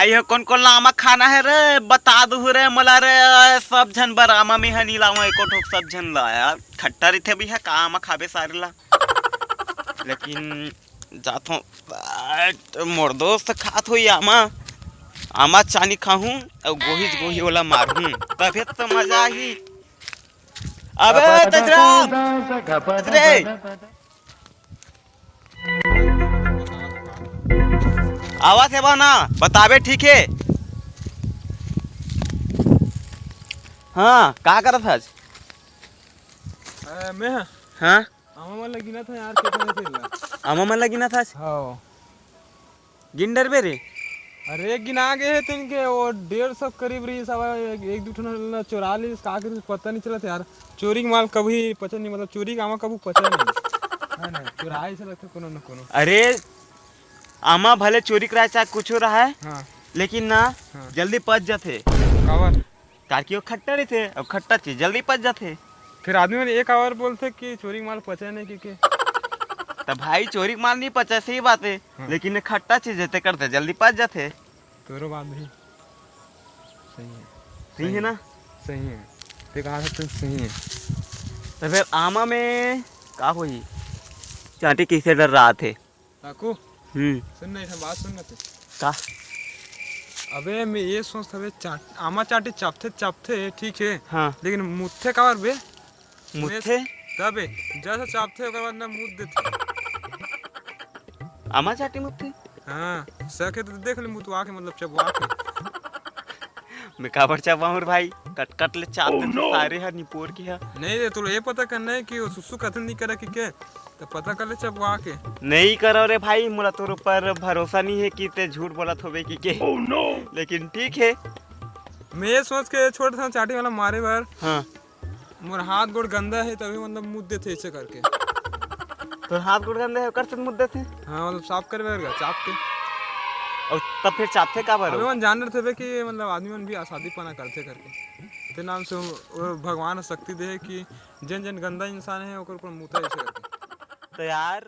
भाई हो कौन कौन ला आमा खाना है रे बता दू रे मला रे सब झन बर आमा में हनी लावा एको ठोक सब झन ला यार खट्टा रथे भी है का आमा खाबे सारे ला लेकिन जाथो मोर दोस्त खात होई आमा आमा चानी खाहूं और गोही वाला मारूं तबे तो मजा आई। अबे तेजराम रे आवाज है ना बतावे ठीक है। हाँ क्या करत आज मैं हाँ आमा मन लगिना था यार कितना थे आमा मन लगिना था हाँ गिंडर बे रे अरे गिना गए है तिनके वो 150 करीब रही सब एक दो ठन चोरा ली का कर पता नहीं चला यार चोरी के माल कभी पता नहीं मतलब चोरी का आमा कभी पता नहीं है ना चुराए से लगता कोनो न कोनो। अरे आमा भले चोरी कराए चाहे कुछ हो रहा है हाँ लेकिन ना हाँ। जल्दी पच जाते कावर ताकि वो खट्टा रहे थे अब खट्टा चीज जल्दी पच जाते। फिर आदमी ने एक आवर बोलते कि चोरी के माल पचा नहीं कि तो भाई चोरी के माल नहीं पचा सही बात है हाँ। लेकिन खट्टा चीज है करते जल्दी पच जाते। तोरो बात भी सही है सही है ना सही है ते कहा तो सही है। तो फिर आमा में का हुई चांटी किसे डर रहा थे काकू सुन ना बात सुन ना का अबे मैं ये सोचता बे आमा चाटी चापते ठीक है हाँ लेकिन मुत्थे कावर बे मुझे तबे जैसा चापते ओकर बाद ना मुद देते आमा चाटी मुझे हाँ सके तो देख ले मुतवा के मतलब चबवा के मैं काबर चाहूँ भाई कट कट ले चाप दे तो सारे हर निपोर की है नहीं रे तुझे ये पता करना है कि वो सुसु कथन नहीं करे कि के तो पता कर ले चबवा के नहीं करो रे भाई मुला तोर ऊपर भरोसा नहीं है कि ते झूठ बोला थोबे की के लेकिन ठीक है मैं ये सोच के छोड़ था चाटी वाला मारे बार हाँ मोर हाथ गोड़ गंदा है तभी मतलब मुद देते ऐसे करके तो हाथ गुड़ गंदे है कर से मुद्दे थे हाँ मतलब साफ कर बेरगा चाप के और तब फिर चापते का बार अबे मन जान रहे थे कि मतलब आदमी मन भी आसादी पना करते करके ते नाम से वो भगवान शक्ति दे कि जन जन गंदा इंसान है ओकर ऊपर मुता ऐसे करके तो यार